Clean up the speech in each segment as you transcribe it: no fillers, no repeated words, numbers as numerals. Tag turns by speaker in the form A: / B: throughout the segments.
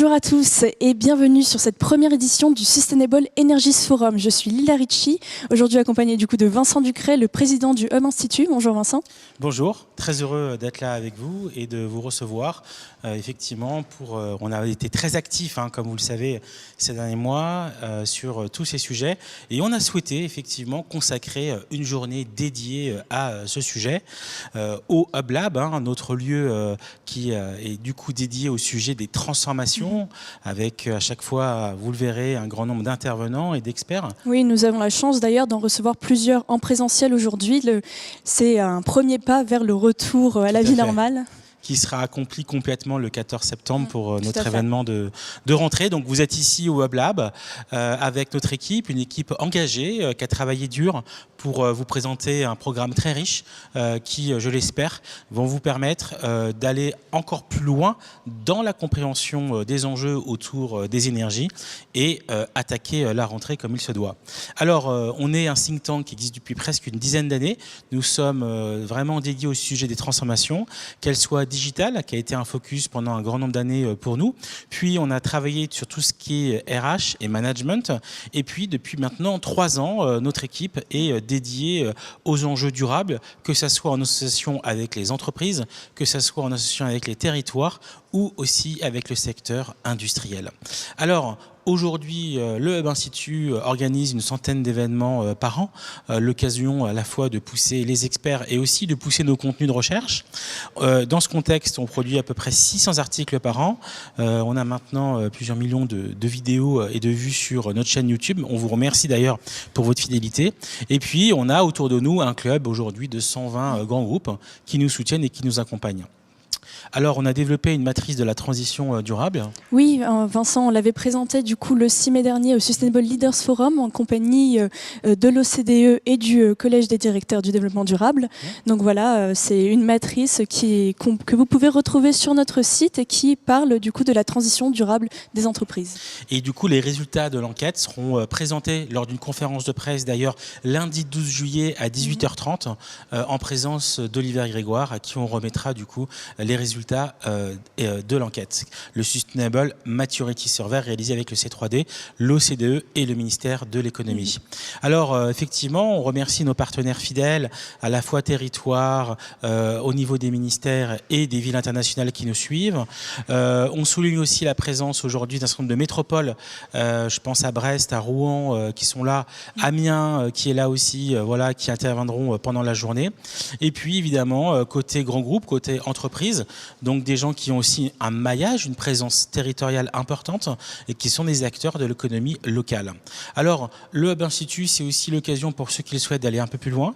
A: Bonjour à tous et bienvenue sur cette première édition du Sustainable Energies Forum. Je suis Lila Ricci, aujourd'hui accompagnée de Vincent Ducret, le président du Hub Institute. Bonjour Vincent.
B: Bonjour, très heureux d'être là avec vous et de vous recevoir. Effectivement, on a été très actifs, comme vous le savez, ces derniers mois sur tous ces sujets. Et on a souhaité effectivement consacrer une journée dédiée à ce sujet au Hub Lab, notre lieu qui est du coup dédié au sujet des transformations, avec à chaque fois, vous le verrez, un grand nombre d'intervenants et d'experts.
A: Oui, nous avons la chance d'ailleurs d'en recevoir plusieurs en présentiel aujourd'hui. C'est un premier pas vers le retour à la vie normale.
B: Qui sera accompli complètement le 14 septembre pour notre événement de rentrée. Donc vous êtes ici au Hub Lab avec notre équipe, une équipe engagée qui a travaillé dur pour vous présenter un programme très riche qui, je l'espère, vont vous permettre d'aller encore plus loin dans la compréhension des enjeux autour des énergies et attaquer la rentrée comme il se doit. Alors, on est un think tank qui existe depuis presque une dizaine d'années. Nous sommes vraiment dédiés au sujet des transformations, qu'elles soient digitales, qui a été un focus pendant un grand nombre d'années pour nous. Puis, on a travaillé sur tout ce qui est RH et management. Et puis, depuis maintenant 3 ans, notre équipe est dédiée aux enjeux durables, que ce soit en association avec les entreprises, que ce soit en association avec les territoires ou aussi avec le secteur industriel. Alors, aujourd'hui, le Hub Institute organise une centaine d'événements par an, l'occasion à la fois de pousser les experts et aussi de pousser nos contenus de recherche. Dans ce contexte, on produit à peu près 600 articles par an. On a maintenant plusieurs millions de vidéos et de vues sur notre chaîne YouTube. On vous remercie d'ailleurs pour votre fidélité. Et puis, on a autour de nous un club aujourd'hui de 120 grands groupes qui nous soutiennent et qui nous accompagnent. Alors, on a développé une matrice de la transition durable.
A: Oui, Vincent, on l'avait présenté du coup le 6 mai dernier au Sustainable Leaders Forum en compagnie de l'OCDE et du Collège des directeurs du développement durable. Donc voilà, c'est une matrice que vous pouvez retrouver sur notre site et qui parle du coup de la transition durable des entreprises.
B: Et du coup, les résultats de l'enquête seront présentés lors d'une conférence de presse d'ailleurs lundi 12 juillet à 18h30 en présence d'Olivier Grégoire à qui on remettra du coup les résultats de l'enquête. Le Sustainable Maturity Survey réalisé avec le C3D, l'OCDE et le ministère de l'économie. Alors effectivement, on remercie nos partenaires fidèles, à la fois territoire, au niveau des ministères et des villes internationales qui nous suivent. On souligne aussi la présence aujourd'hui d'un certain nombre de métropoles, je pense à Brest, à Rouen, qui sont là, Amiens, qui est là aussi, voilà, qui interviendront pendant la journée. Et puis évidemment, côté grand groupe, côté entreprise, donc des gens qui ont aussi un maillage, une présence territoriale importante et qui sont des acteurs de l'économie locale. Alors, le Hub Institute, c'est aussi l'occasion pour ceux qui le souhaitent d'aller un peu plus loin.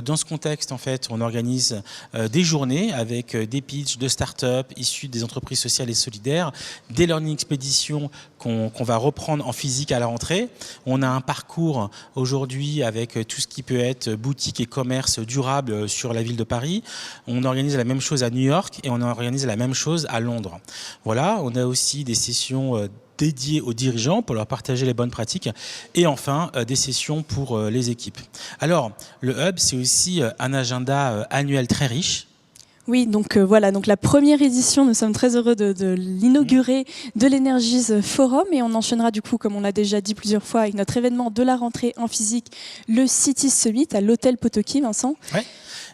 B: Dans ce contexte, en fait, on organise des journées avec des pitchs de start-up issus des entreprises sociales et solidaires, des learning expéditions qu'on va reprendre en physique à la rentrée. On a un parcours aujourd'hui avec tout ce qui peut être boutique et commerce durable sur la ville de Paris. On organise la même chose à New York et on organise la même chose à Londres. Voilà, on a aussi des sessions dédiées aux dirigeants pour leur partager les bonnes pratiques et enfin des sessions pour les équipes. Alors, le Hub, c'est aussi un agenda annuel très riche.
A: Oui, donc voilà, donc la première édition, nous sommes très heureux de l'inaugurer de l'Energies Forum et on enchaînera du coup, comme on l'a déjà dit plusieurs fois, avec notre événement de la rentrée en physique, le City Summit à l'hôtel Potoki, Vincent.
B: Ouais.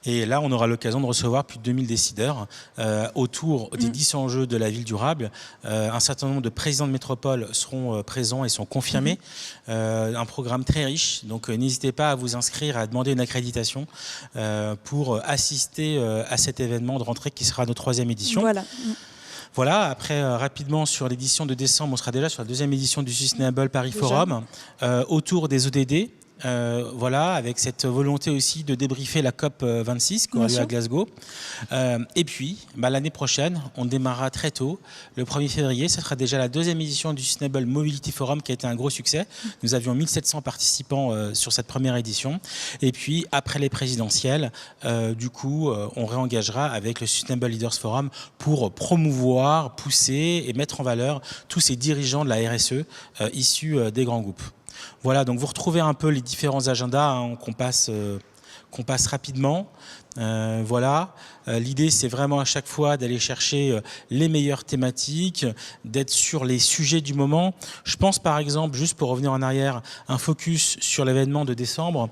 B: Et là, on aura l'occasion de recevoir plus de 2000 décideurs autour des 10 enjeux de la ville durable. Un certain nombre de présidents de métropole seront présents et sont confirmés. Un programme très riche, donc n'hésitez pas à vous inscrire, à demander une accréditation pour assister à cet événement de rentrée qui sera notre 3e édition.
A: Voilà.
B: Voilà, après rapidement sur l'édition de décembre, on sera déjà sur la 2e édition du Sustainable Paris Forum autour des ODD. Voilà, avec cette volonté aussi de débriefer la COP 26 qui aura lieu à Glasgow. Et puis, l'année prochaine, on démarrera très tôt, le 1er février, ce sera déjà la 2e édition du Sustainable Mobility Forum qui a été un gros succès. Nous avions 1700 participants sur cette première édition. Et puis, après les présidentielles, du coup, on réengagera avec le Sustainable Leaders Forum pour promouvoir, pousser et mettre en valeur tous ces dirigeants de la RSE issus des grands groupes. Voilà, donc vous retrouvez un peu les différents agendas qu'on passe qu'on passe rapidement. Voilà. L'idée, c'est vraiment à chaque fois d'aller chercher les meilleures thématiques, d'être sur les sujets du moment. Je pense par exemple, juste pour revenir en arrière, un focus sur l'événement de décembre.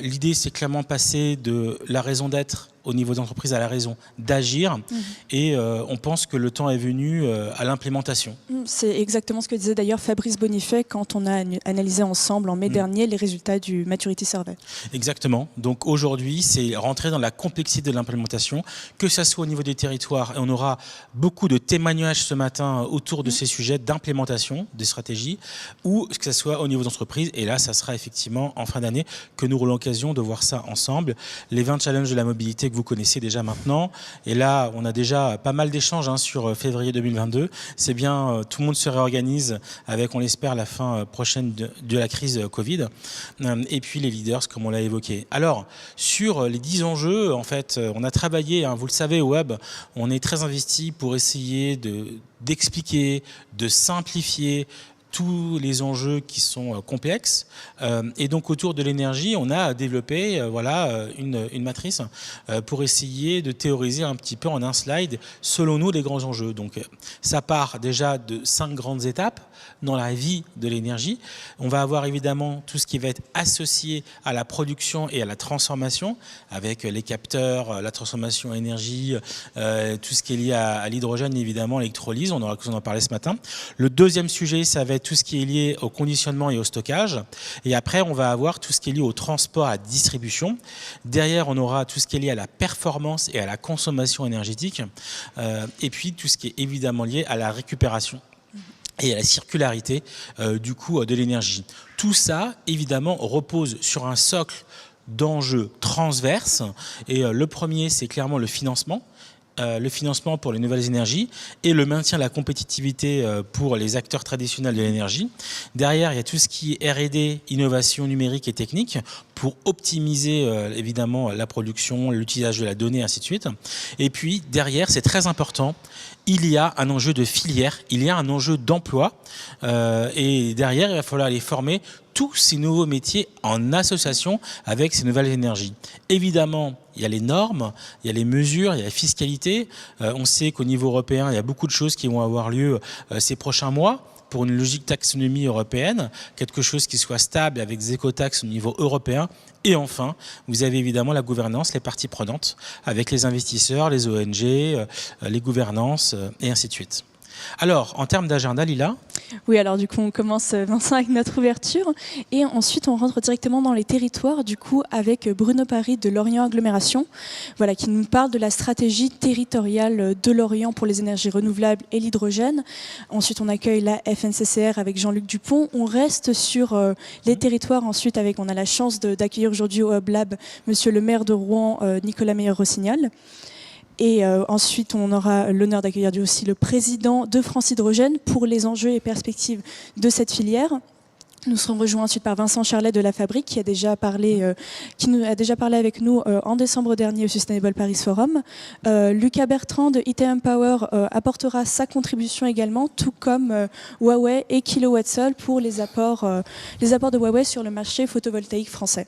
B: L'idée, c'est clairement passer de la raison d'être au niveau d'entreprise à la raison d'agir. Et on pense que le temps est venu à l'implémentation.
A: C'est exactement ce que disait d'ailleurs Fabrice Bonifay quand on a analysé ensemble en mai dernier les résultats du Maturity Survey.
B: Exactement. Donc aujourd'hui, c'est rentrer dans la complexité de l'implémentation, que ce soit au niveau des territoires. Et on aura beaucoup de témoignages ce matin autour de ces sujets d'implémentation des stratégies, ou que ce soit au niveau d'entreprise. Et là, ça sera effectivement en fin d'année que nous aurons l'occasion de voir ça ensemble. Les 20 challenges de la mobilité que vous connaissez déjà maintenant. Et là, on a déjà pas mal d'échanges sur février 2022. C'est bien, tout le monde se réorganise avec, on l'espère, la fin prochaine de la crise Covid. Et puis les leaders, comme on l'a évoqué. Alors, sur les 10 enjeux, en fait, on a travaillé, vous le savez, au Web, on est très investi pour essayer d'expliquer, de simplifier tous les enjeux qui sont complexes. Et donc autour de l'énergie, on a développé une matrice pour essayer de théoriser un petit peu en un slide, selon nous, les grands enjeux. Donc ça part déjà de 5 grandes étapes dans la vie de l'énergie. On va avoir évidemment tout ce qui va être associé à la production et à la transformation, avec les capteurs, la transformation énergie, tout ce qui est lié à l'hydrogène, évidemment, l'électrolyse, on aura l'occasion d'en parler ce matin. Le deuxième sujet, ça va être tout ce qui est lié au conditionnement et au stockage. Et après, on va avoir tout ce qui est lié au transport, à la distribution. Derrière, on aura tout ce qui est lié à la performance et à la consommation énergétique. Et puis, tout ce qui est évidemment lié à la récupération et à la circularité de l'énergie. Tout ça, évidemment, repose sur un socle d'enjeux transverses. Et le premier, c'est clairement le financement. Le financement pour les nouvelles énergies et le maintien de la compétitivité pour les acteurs traditionnels de l'énergie. Derrière, il y a tout ce qui est R&D, innovation numérique et technique pour optimiser évidemment la production, l'utilisation de la donnée, ainsi de suite. Et puis derrière, c'est très important, il y a un enjeu de filière, il y a un enjeu d'emploi et derrière, il va falloir aller former tous ces nouveaux métiers en association avec ces nouvelles énergies. Évidemment, il y a les normes, il y a les mesures, il y a la fiscalité. On sait qu'au niveau européen, il y a beaucoup de choses qui vont avoir lieu ces prochains mois pour une logique taxonomie européenne, quelque chose qui soit stable avec des écotaxes au niveau européen. Et enfin, vous avez évidemment la gouvernance, les parties prenantes, avec les investisseurs, les ONG, les gouvernances et ainsi de suite. Alors, en termes d'agenda, Lila?
A: Oui, alors du coup, on commence, Vincent, avec notre ouverture. Et ensuite, on rentre directement dans les territoires, du coup, avec Bruno Paris de Lorient Agglomération, voilà, qui nous parle de la stratégie territoriale de Lorient pour les énergies renouvelables et l'hydrogène. Ensuite, on accueille la FNCCR avec Jean-Luc Dupont. On reste sur les territoires. Ensuite, on a la chance d'accueillir aujourd'hui au Hub Lab monsieur le maire de Rouen, Nicolas Meyer-Rossignol. Et ensuite, on aura l'honneur d'accueillir aussi le président de France Hydrogène pour les enjeux et perspectives de cette filière. Nous serons rejoints ensuite par Vincent Charlet de la Fabrique, qui nous a déjà parlé avec nous en décembre dernier au Sustainable Paris Forum. Lucas Bertrand de ITM Power apportera sa contribution également, tout comme Huawei et Kilowattsol pour les apports de Huawei sur le marché photovoltaïque français.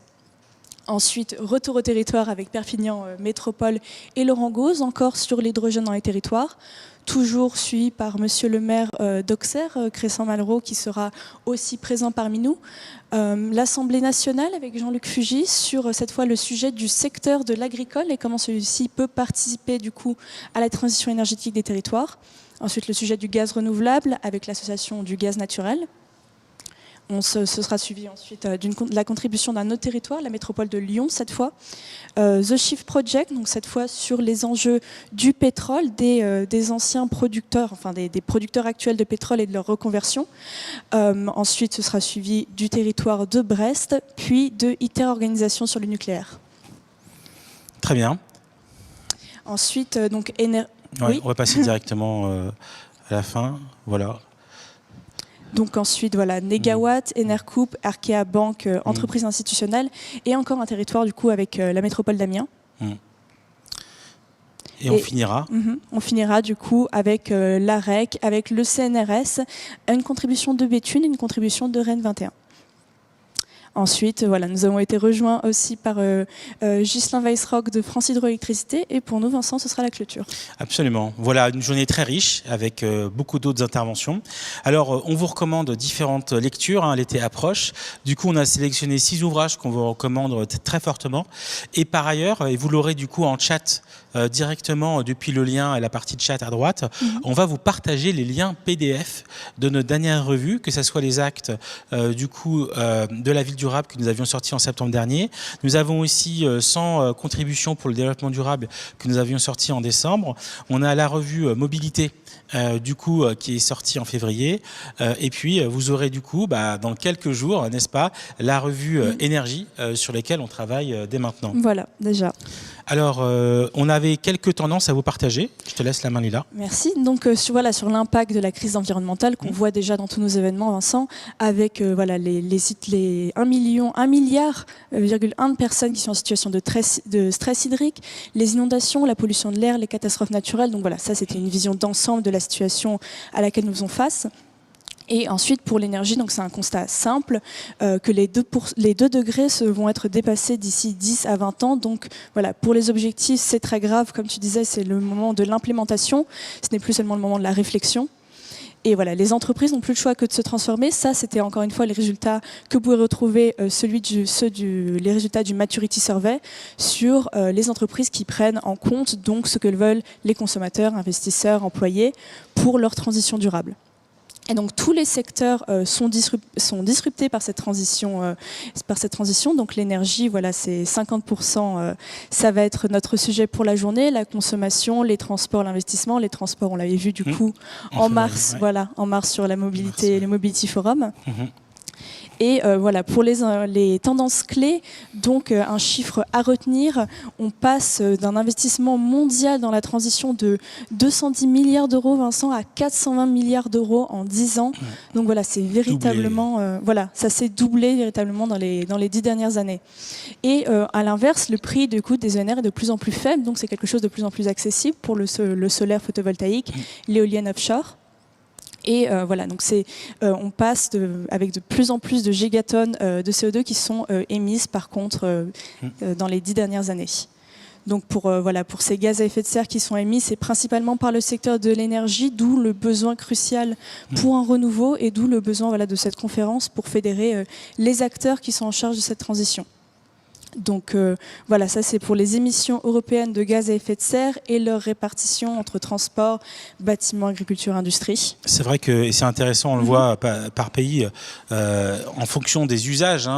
A: Ensuite, retour au territoire avec Perpignan Métropole et Laurent Gauze, encore sur l'hydrogène dans les territoires. Toujours suivi par monsieur le maire d'Auxerre, Cressan-Malraux, qui sera aussi présent parmi nous. L'Assemblée nationale avec Jean-Luc Fugit sur cette fois le sujet du secteur de l'agricole et comment celui-ci peut participer du coup à la transition énergétique des territoires. Ensuite, le sujet du gaz renouvelable avec l'association du gaz naturel. Ce sera suivi ensuite de la contribution d'un autre territoire, la métropole de Lyon cette fois. The Shift Project, donc cette fois sur les enjeux du pétrole, des anciens producteurs, enfin des producteurs actuels de pétrole et de leur reconversion. Ensuite, ce sera suivi du territoire de Brest, puis de ITER Organisation sur le nucléaire.
B: Très bien.
A: Ensuite, donc...
B: Oui. On va passer directement à la fin. Voilà.
A: Donc ensuite, voilà, Negawatt, Enercoup, Arkea Banque, entreprise institutionnelle, et encore un territoire du coup avec la métropole d'Amiens.
B: Et on finira
A: on finira du coup avec l'AREC, avec le CNRS, une contribution de Béthune et une contribution de Rennes 21. Ensuite, voilà, nous avons été rejoints aussi par Ghislain Weissrock de France Hydroélectricité. Et pour nous, Vincent, ce sera la clôture.
B: Absolument. Voilà, une journée très riche avec beaucoup d'autres interventions. Alors, on vous recommande différentes lectures. Hein, l'été approche. Du coup, on a sélectionné 6 ouvrages qu'on vous recommande très fortement. Et par ailleurs, et vous l'aurez du coup en chat directement depuis le lien et la partie de chat à droite, on va vous partager les liens PDF de notre dernière revue, que ce soit les actes de la ville durable que nous avions sortis en septembre dernier. Nous avons aussi 100 contributions pour le développement durable que nous avions sorti en décembre. On a la revue Mobilité qui est sortie en février. Et puis, vous aurez du coup, dans quelques jours, n'est-ce pas, la revue Énergie sur laquelle on travaille dès maintenant.
A: Voilà, déjà.
B: Alors, on avait quelques tendances à vous partager. Je te laisse la main, Lila.
A: Merci. Donc, sur l'impact de la crise environnementale qu'on voit déjà dans tous nos événements, Vincent, avec les 1,1 milliard de personnes qui sont en situation de stress hydrique, les inondations, la pollution de l'air, les catastrophes naturelles. Donc voilà, ça c'était une vision d'ensemble de la situation à laquelle nous faisons face. Et ensuite, pour l'énergie, donc c'est un constat simple, que les 2 degrés vont être dépassés d'ici 10 à 20 ans. Donc voilà, pour les objectifs, c'est très grave. Comme tu disais, c'est le moment de l'implémentation. Ce n'est plus seulement le moment de la réflexion. Et voilà, les entreprises n'ont plus le choix que de se transformer. Ça, c'était encore une fois les résultats que vous pouvez retrouver, les résultats du Maturity Survey sur les entreprises qui prennent en compte donc ce que veulent les consommateurs, investisseurs, employés pour leur transition durable. Et donc tous les secteurs sont disruptés par cette transition. Donc l'énergie, voilà, c'est 50%. Ça va être notre sujet pour la journée. La consommation, les transports, l'investissement. Les transports, on l'avait vu du coup en mars. Ouais. Voilà, en mars sur la mobilité, le Mobility Forum. Et voilà, pour les tendances clés, donc un chiffre à retenir, on passe d'un investissement mondial dans la transition de 210 milliards d'euros, Vincent, à 420 milliards d'euros en 10 ans. Donc voilà, c'est véritablement, ça s'est doublé véritablement dans les 10 dernières années. Et à l'inverse, le prix du coup des ENR est de plus en plus faible, donc c'est quelque chose de plus en plus accessible pour le solaire photovoltaïque, l'éolienne offshore. Et voilà, donc on passe avec de plus en plus de gigatonnes de CO2 qui sont émises par contre dans les 10 dernières années. Donc pour ces gaz à effet de serre qui sont émis, c'est principalement par le secteur de l'énergie, d'où le besoin crucial pour un renouveau et d'où le besoin de cette conférence pour fédérer les acteurs qui sont en charge de cette transition. Donc voilà, ça c'est pour les émissions européennes de gaz à effet de serre et leur répartition entre transport, bâtiment, agriculture, industrie.
B: C'est vrai que c'est intéressant, on le voit par pays, en fonction des usages,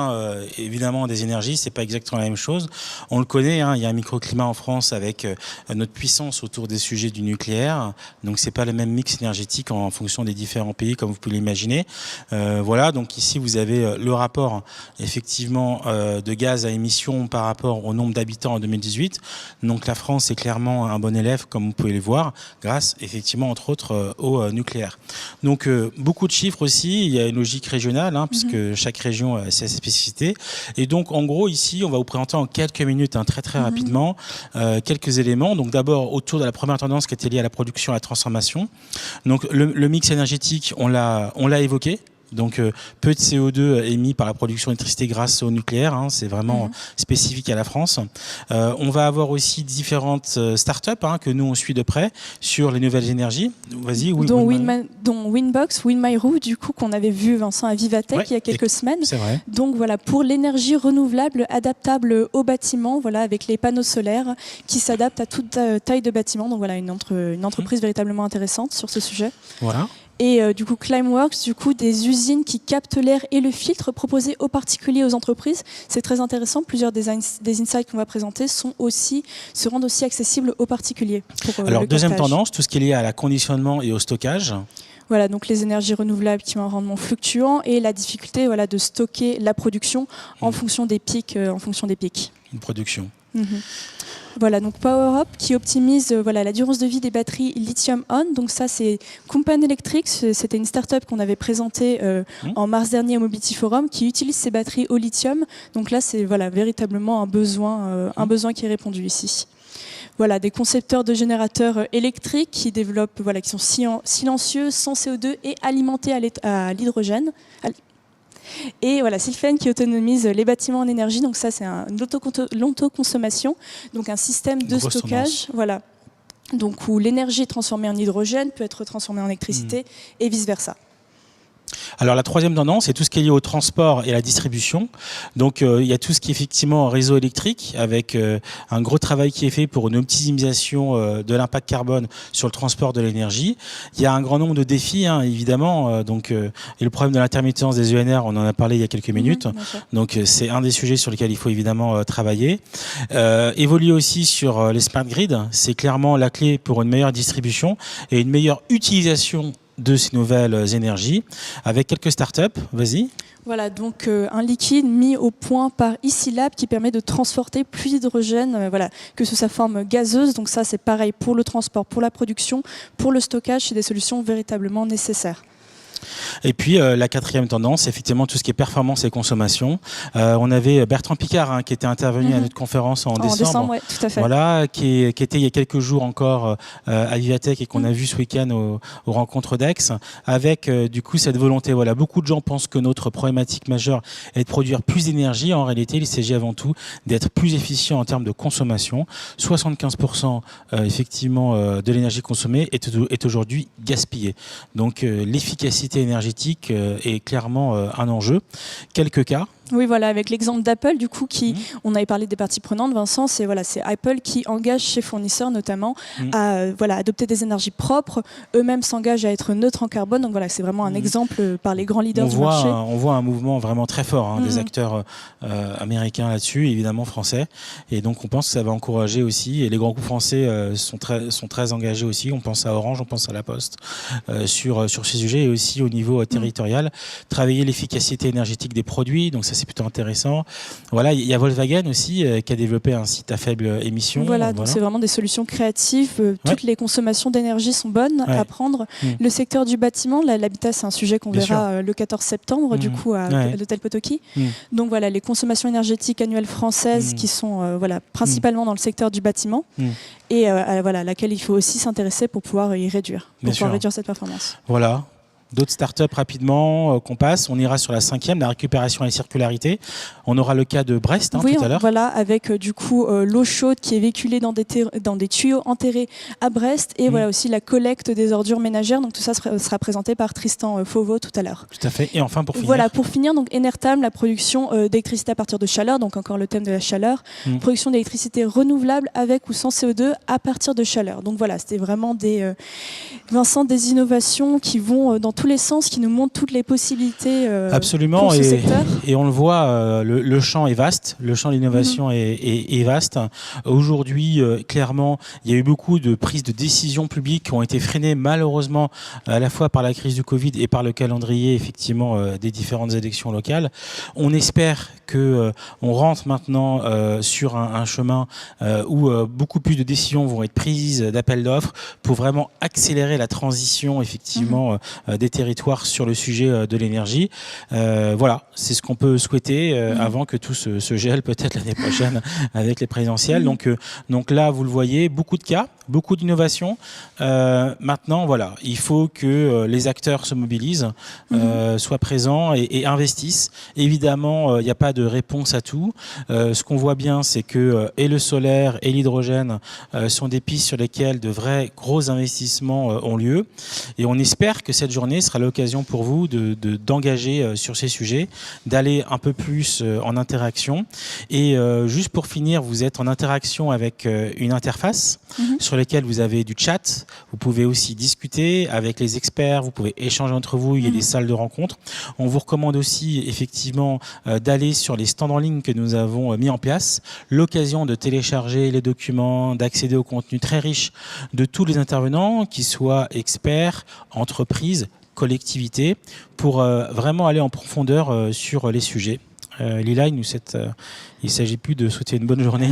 B: évidemment des énergies, c'est pas exactement la même chose. On le connaît, il y a un microclimat en France avec notre puissance autour des sujets du nucléaire, donc c'est pas le même mix énergétique en fonction des différents pays comme vous pouvez l'imaginer. Voilà, donc ici vous avez le rapport effectivement de gaz à émissions par rapport au nombre d'habitants en 2018. Donc la France est clairement un bon élève, comme vous pouvez le voir, grâce effectivement entre autres au nucléaire. Donc beaucoup de chiffres aussi, il y a une logique régionale, puisque chaque région a ses spécificités. Et donc en gros ici, on va vous présenter en quelques minutes, très rapidement, quelques éléments. Donc d'abord autour de la première tendance qui était liée à la production et à la transformation. Donc le mix énergétique, on l'a évoqué. Donc peu de CO2 émis par la production d'électricité grâce au nucléaire, c'est vraiment spécifique à la France. On va avoir aussi différentes startups que nous on suit de près sur les nouvelles énergies. Vas-y.
A: Dont Winbox, WinMyRoo, du coup qu'on avait vu Vincent à Vivatech il y a quelques semaines.
B: C'est vrai.
A: Donc voilà, pour l'énergie renouvelable adaptable au bâtiment, voilà, avec les panneaux solaires qui s'adaptent à toute taille de bâtiment. Donc voilà, une entreprise véritablement intéressante sur ce sujet.
B: Voilà.
A: Et du coup, Climeworks, des usines qui captent l'air et le filtre proposés aux particuliers, aux entreprises. C'est très intéressant. Plusieurs des insights qu'on va présenter se rendent aussi accessibles aux particuliers.
B: Alors, deuxième tendance, tout ce qui est lié à la conditionnement et au stockage.
A: Voilà, donc les énergies renouvelables qui ont un rendement fluctuant et la difficulté de stocker la production en fonction des pics.
B: Une production.
A: Voilà, donc PowerUp qui optimise la durée de vie des batteries lithium-on. Donc ça, c'est Kumpan Electric. C'était une start-up qu'on avait présentée en mars dernier au Mobility Forum qui utilise ces batteries au lithium. Donc là, c'est véritablement un besoin qui est répondu ici. Voilà, des concepteurs de générateurs électriques qui développent, qui sont silencieux, sans CO2 et alimentés à l'hydrogène. Et voilà, Sylfen qui autonomise les bâtiments en énergie. Donc ça, c'est l'autoconsommation, donc un système de stockage. Voilà. Donc où l'énergie transformée en hydrogène peut être transformée en électricité et vice-versa.
B: Alors la troisième tendance, c'est tout ce qui est lié au transport et à la distribution. Donc il y a tout ce qui est effectivement réseau électrique, avec un gros travail qui est fait pour une optimisation de l'impact carbone sur le transport de l'énergie. Il y a un grand nombre de défis, hein, évidemment. Et le problème de l'intermittence des ENR, on en a parlé il y a quelques minutes. Donc c'est un des sujets sur lesquels il faut évidemment travailler. Évoluer aussi sur les smart grids, c'est clairement la clé pour une meilleure distribution et une meilleure utilisation de ces nouvelles énergies, avec quelques startups. Vas-y.
A: Voilà, donc un liquide mis au point par Icilab qui permet de transporter plus d'hydrogène, voilà, que sous sa forme gazeuse. Donc ça, c'est pareil pour le transport, pour la production, pour le stockage, c'est des solutions véritablement nécessaires.
B: Et puis la quatrième tendance, c'est effectivement tout ce qui est performance et consommation. On avait Bertrand Piccard qui était intervenu à notre conférence en décembre.
A: Ouais, tout à fait.
B: Voilà, qui était il y a quelques jours encore à Vivatech et qu'on a vu ce week-end aux rencontres d'Aix, avec du coup cette volonté. Voilà, beaucoup de gens pensent que notre problématique majeure est de produire plus d'énergie. En réalité, il s'agit avant tout d'être plus efficient en termes de consommation. 75% effectivement de l'énergie consommée est aujourd'hui gaspillée. Donc l'efficacité énergétique est clairement un enjeu. Quelques cas.
A: Oui, voilà, avec l'exemple d'Apple, du coup, on avait parlé des parties prenantes, Vincent, c'est Apple qui engage ses fournisseurs notamment à adopter des énergies propres, eux-mêmes s'engagent à être neutres en carbone, donc voilà, c'est vraiment un exemple par les grands leaders du marché.
B: On voit un mouvement vraiment très fort des acteurs américains là-dessus, évidemment français, et donc on pense que ça va encourager aussi, et les grands groupes français sont très engagés aussi, on pense à Orange, on pense à La Poste, sur ces sujets, et aussi au niveau territorial, travailler l'efficacité énergétique des produits, donc ça c'est plutôt intéressant. Voilà, il y a Volkswagen aussi qui a développé un site à faible émission.
A: Voilà, donc c'est vraiment des solutions créatives. Toutes les consommations d'énergie sont bonnes à prendre. Le secteur du bâtiment, l'habitat, c'est un sujet qu'on verra le 14 septembre du coup à l'hôtel Potoki. Donc voilà, les consommations énergétiques annuelles françaises qui sont principalement dans le secteur du bâtiment et à laquelle il faut aussi s'intéresser pour pouvoir y réduire, pouvoir réduire cette performance.
B: Voilà. D'autres startups rapidement qu'on passe. On ira sur la 5e, la récupération et la circularité. On aura le cas de Brest tout à l'heure.
A: Voilà, avec du coup l'eau chaude qui est véhiculée dans des tuyaux enterrés à Brest et voilà aussi la collecte des ordures ménagères. Donc tout ça sera présenté par Tristan Fauveau tout à l'heure.
B: Tout à fait. Et enfin pour finir.
A: Voilà, pour finir, donc Enertam, la production d'électricité à partir de chaleur, donc encore le thème de la chaleur, production d'électricité renouvelable avec ou sans CO2 à partir de chaleur. Donc voilà, c'était vraiment des innovations qui vont dans tous les sens, qui nous montrent toutes les possibilités
B: absolument
A: pour ce secteur.
B: Et on le voit, le champ est vaste, le champ de l'innovation est vaste. Aujourd'hui, clairement, il y a eu beaucoup de prises de décisions publiques qui ont été freinées malheureusement à la fois par la crise du Covid et par le calendrier effectivement des différentes élections locales. On espère que on rentre maintenant sur un chemin où beaucoup plus de décisions vont être prises, d'appels d'offres, pour vraiment accélérer la transition effectivement des territoires sur le sujet de l'énergie. Voilà, c'est ce qu'on peut souhaiter avant que tout se gèle peut-être l'année prochaine avec les présidentielles. Donc là, vous le voyez, beaucoup de cas, beaucoup d'innovations. Maintenant, voilà, il faut que les acteurs se mobilisent, soient présents et investissent. Évidemment, il n'y a pas de réponse à tout. Ce qu'on voit bien, c'est que et le solaire et l'hydrogène sont des pistes sur lesquelles de vrais gros investissements ont lieu. Et on espère que cette journée sera l'occasion pour vous d'engager sur ces sujets, d'aller un peu plus en interaction. Et juste pour finir, vous êtes en interaction avec une interface sur laquelle vous avez du chat. Vous pouvez aussi discuter avec les experts, vous pouvez échanger entre vous, il y a des salles de rencontres. On vous recommande aussi effectivement d'aller sur les stands en ligne que nous avons mis en place, l'occasion de télécharger les documents, d'accéder au contenu très riche de tous les intervenants, qu'ils soient experts, entreprises, collectivités, pour vraiment aller en profondeur sur les sujets. Lila, il ne s'agit plus de souhaiter une bonne journée.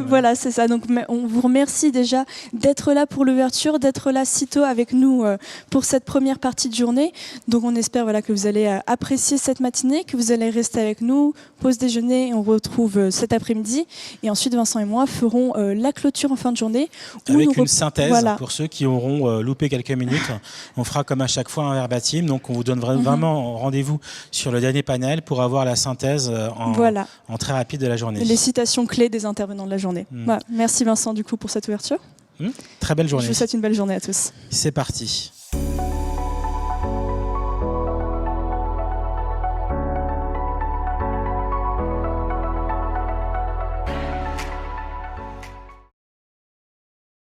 A: Voilà, c'est ça. Donc, on vous remercie déjà d'être là pour l'ouverture, d'être là si tôt avec nous pour cette première partie de journée. Donc, on espère que vous allez apprécier cette matinée, que vous allez rester avec nous. Pause déjeuner, on retrouve cet après-midi. Et ensuite, Vincent et moi ferons la clôture en fin de journée.
B: Avec une synthèse pour ceux qui auront loupé quelques minutes. On fera comme à chaque fois un verbatim. Donc, on vous donne vraiment rendez-vous sur le dernier panel pour avoir la synthèse en très rapide de la journée.
A: Les citations clés des intervenants de la journée. Voilà. Merci Vincent du coup pour cette ouverture.
B: Très belle journée.
A: Je vous souhaite une belle journée à tous.
B: C'est parti.